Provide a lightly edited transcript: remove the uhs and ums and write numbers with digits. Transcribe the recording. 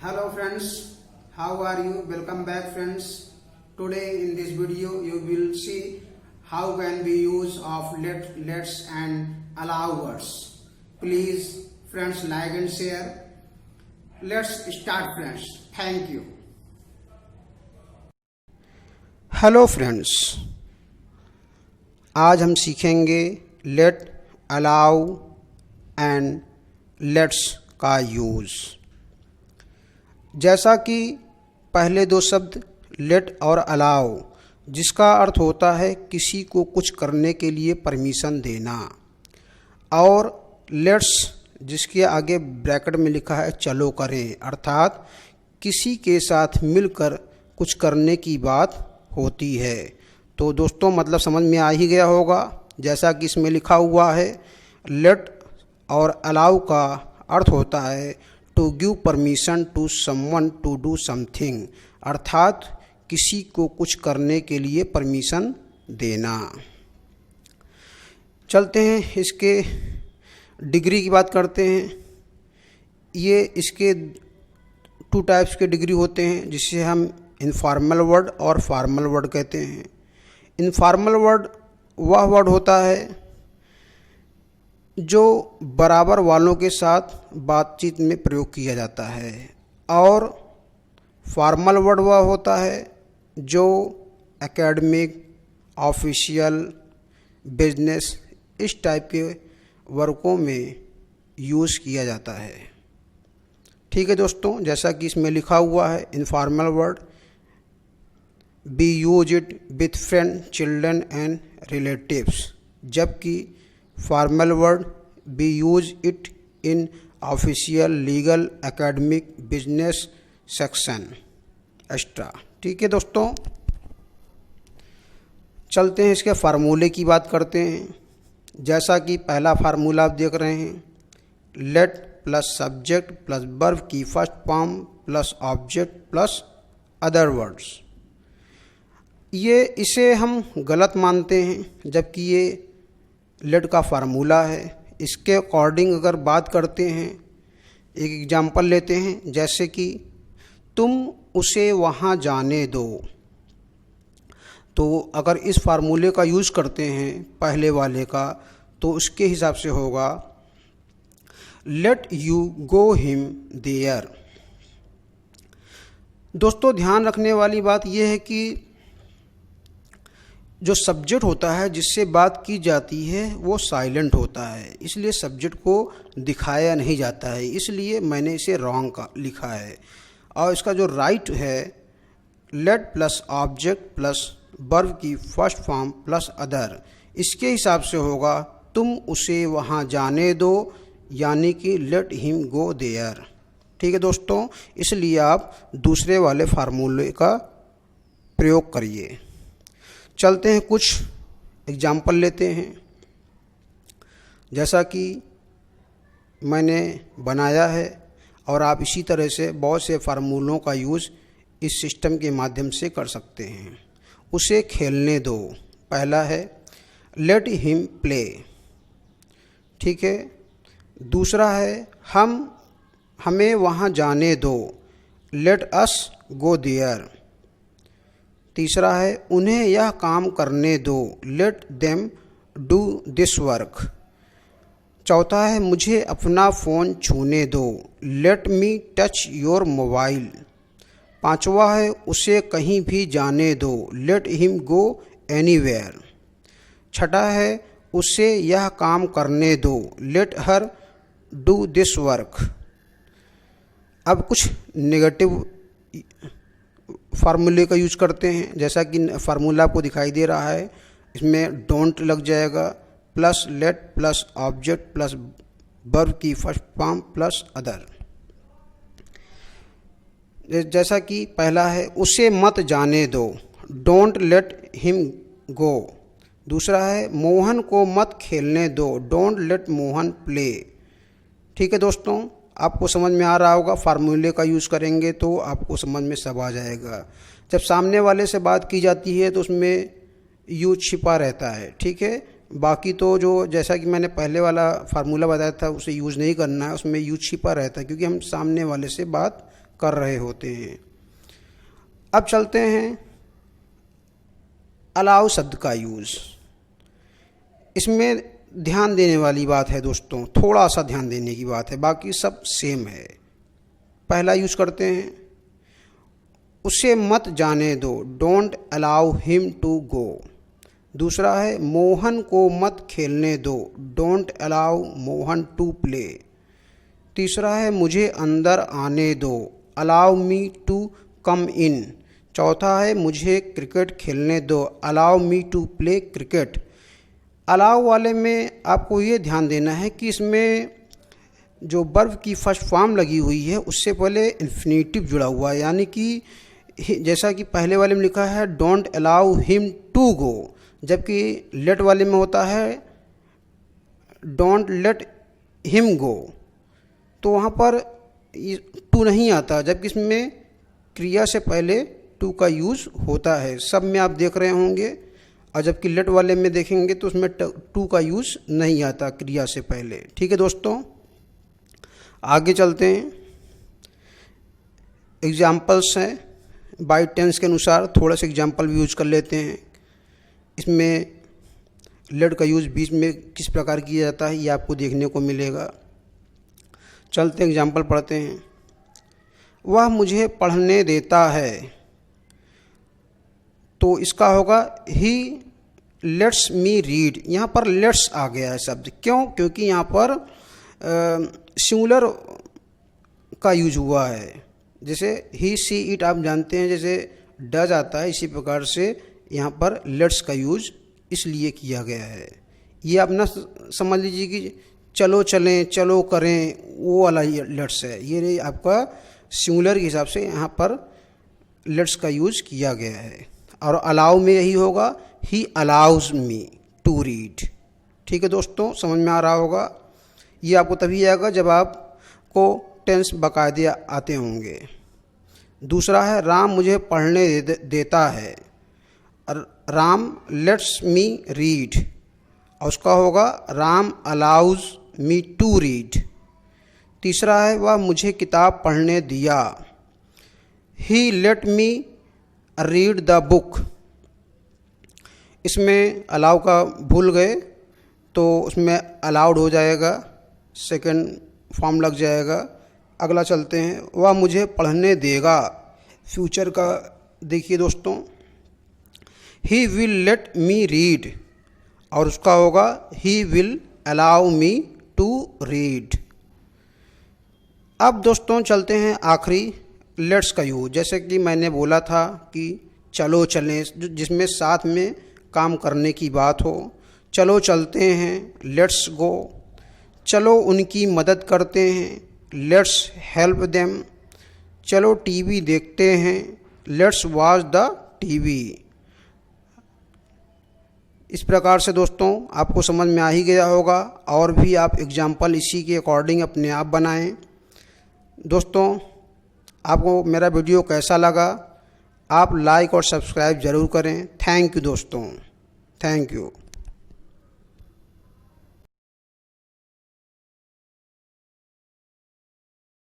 Hello friends, how are you? Welcome back friends. Today in this video you will see how can we use of let's and allow words. Please friends like and share. Let's start friends. Thank you. Hello friends, आज हम सीखेंगे late, allow and let's का use. जैसा कि पहले दो शब्द late और अलाउ, जिसका अर्थ होता है किसी को कुछ करने के लिए परमिशन देना, और लेट्स जिसके आगे ब्रैकेट में लिखा है चलो करें, अर्थात किसी के साथ मिलकर कुछ करने की बात होती है। तो दोस्तों मतलब समझ में आ ही गया होगा, जैसा कि इसमें लिखा हुआ है लेट और अलाउ का अर्थ होता है to give permission to someone to do something, अर्थात किसी को कुछ करने के लिए परमिशन देना। चलते हैं इसके डिग्री की बात करते हैं। ये इसके टू टाइप्स के डिग्री होते हैं, जिसे हम इनफॉर्मल वर्ड और फॉर्मल वर्ड कहते हैं। इनफॉर्मल वर्ड वह वर्ड होता है जो बराबर वालों के साथ बातचीत में प्रयोग किया जाता है, और फॉर्मल वर्ड वह होता है जो एकेडमिक, ऑफिशियल, बिजनेस इस टाइप के वर्कों में यूज़ किया जाता है। ठीक है दोस्तों, जैसा कि इसमें लिखा हुआ है informal word be use it with friend, children and relatives, जबकि formal word be use it in official, legal, academic, business section extra. ठीक है दोस्तों, चलते हैं इसके फार्मूले की बात करते हैं। जैसा कि पहला फार्मूला आप देख रहे हैं, let plus subject plus verb की first form plus object plus other words. इसे हम गलत मानते हैं, जबकि ये लेट का फार्मूला है। इसके अकॉर्डिंग अगर बात करते हैं, एक एग्जांपल लेते हैं, जैसे कि तुम उसे वहाँ जाने दो। तो अगर इस फार्मूले का यूज़ करते हैं पहले वाले का, तो उसके हिसाब से होगा let you go him there. दोस्तों ध्यान रखने वाली बात यह है कि जो सब्जेक्ट होता है जिससे बात की जाती है वो साइलेंट होता है, इसलिए सब्जेक्ट को दिखाया नहीं जाता है, इसलिए मैंने इसे रॉन्ग का लिखा है। और इसका जो राइट है late plus object plus verb की फर्स्ट फॉर्म प्लस अदर, इसके हिसाब से होगा तुम उसे वहाँ जाने दो, यानी कि लेट हिम गो देयर। ठीक है दोस्तों, इसलिए आप दूसरे वाले फार्मूले का प्रयोग करिए। चलते हैं कुछ एग्जाम्पल लेते हैं। जैसा कि मैंने बनाया है, और आप इसी तरह से बहुत से फार्मूलों का यूज़ इस सिस्टम के माध्यम से कर सकते हैं। उसे खेलने दो, पहला है लेट हिम प्ले। ठीक है, दूसरा है हमें वहाँ जाने दो, लेट अस गो देयर। तीसरा है उन्हें यह काम करने दो, let them do this work. चौथा है मुझे अपना फ़ोन छूने दो, let me touch your mobile. पांचवा है उसे कहीं भी जाने दो, लेट हिम गो एनीवेयर। छठा है उसे यह काम करने दो, let her do this work. अब कुछ नेगेटिव फार्मूले का यूज़ करते हैं। जैसा कि फार्मूला आपको दिखाई दे रहा है, इसमें डोंट लग जाएगा, plus late plus object plus verb की फर्स्ट फॉर्म प्लस अदर। जैसा कि पहला है उसे मत जाने दो, डोंट लेट हिम गो। दूसरा है मोहन को मत खेलने दो, डोंट लेट मोहन प्ले। ठीक है दोस्तों, आपको समझ में आ रहा होगा, फार्मूले का यूज़ करेंगे तो आपको समझ में सब आ जाएगा। जब सामने वाले से बात की जाती है तो उसमें यूज छिपा रहता है। ठीक है, बाकी तो जो जैसा कि मैंने पहले वाला फार्मूला बताया था उसे यूज़ नहीं करना है, उसमें यूज छिपा रहता है, क्योंकि हम सामने वाले से बात कर रहे होते हैं। अब चलते हैं अलाउ शब्द का यूज़। इसमें ध्यान देने वाली बात है दोस्तों, थोड़ा सा ध्यान देने की बात है, बाकी सब सेम है। पहला यूज़ करते हैं, उसे मत जाने दो, don't allow him to go. दूसरा है, मोहन को मत खेलने दो, don't allow Mohan to play. तीसरा है, मुझे अंदर आने दो, अलाउ मी टू कम इन। चौथा है, मुझे क्रिकेट खेलने दो, allow me to play cricket. Allow वाले में आपको ये ध्यान देना है कि इसमें जो वर्ब की फर्स्ट फॉर्म लगी हुई है उससे पहले इन्फिनेटिव जुड़ा हुआ है, यानी कि जैसा कि पहले वाले में लिखा है don't allow him to go, जबकि लेट वाले में होता है डोंट लेट हिम गो, तो वहाँ पर टू नहीं आता, जबकि इसमें क्रिया से पहले टू का यूज़ होता है। सब में आप देख रहे होंगे, और जबकि लेट वाले में देखेंगे तो उसमें टू का यूज़ नहीं आता क्रिया से पहले। ठीक है दोस्तों, आगे चलते हैं। एग्जाम्पल्स हैं, बाई टेंस के अनुसार थोड़ा सा एग्जाम्पल भी यूज कर लेते हैं। इसमें लेट का यूज़ बीच में किस प्रकार किया जाता है ये आपको देखने को मिलेगा। चलते हैं एग्जाम्पल पढ़ते हैं। वह मुझे पढ़ने देता है, तो इसका होगा ही लेट्स मी रीड। यहाँ पर लेट्स आ गया है शब्द, क्यों? क्योंकि यहाँ पर सिंगुलर का यूज हुआ है। जैसे ही सी इट आप जानते हैं, जैसे डज आता है, इसी प्रकार से यहाँ पर लेट्स का यूज इसलिए किया गया है। ये आप ना समझ लीजिए कि चलो चलें, चलो करें, वो वाला लेट्स है। ये आपका सिंगुलर के हिसाब से यहाँ पर लेट्स का यूज किया गया है। और अलाउ में यही होगा, he allows me to read. ठीक है दोस्तों, समझ में आ रहा होगा। ये आपको तभी आएगा जब आपको टेंस बाकायदे आते होंगे। दूसरा है, राम मुझे पढ़ने देता है, राम लेट्स मी रीड, और उसका होगा Ram allows me to read. तीसरा है, वह मुझे किताब पढ़ने दिया, he let me read the book. इसमें अलाउ का भूल गए तो उसमें अलाउड हो जाएगा, सेकंड फॉर्म लग जाएगा। अगला चलते हैं, वह मुझे पढ़ने देगा, फ्यूचर का देखिए दोस्तों, he will let me read, और उसका होगा he will allow me to read. अब दोस्तों चलते हैं आखिरी लेट्स का यूज। जैसे कि मैंने बोला था कि चलो चलें, जिसमें साथ में काम करने की बात हो। चलो चलते हैं, लेट्स गो। चलो उनकी मदद करते हैं, लेट्स हेल्प देम। चलो टीवी देखते हैं, लेट्स वॉच द टीवी। इस प्रकार से दोस्तों आपको समझ में आ ही गया होगा, और भी आप एग्जाम्पल इसी के अकॉर्डिंग अपने आप बनाएं। दोस्तों आपको मेरा वीडियो कैसा लगा, आप लाइक और सब्सक्राइब ज़रूर करें। थैंक यू दोस्तों, थैंक यू।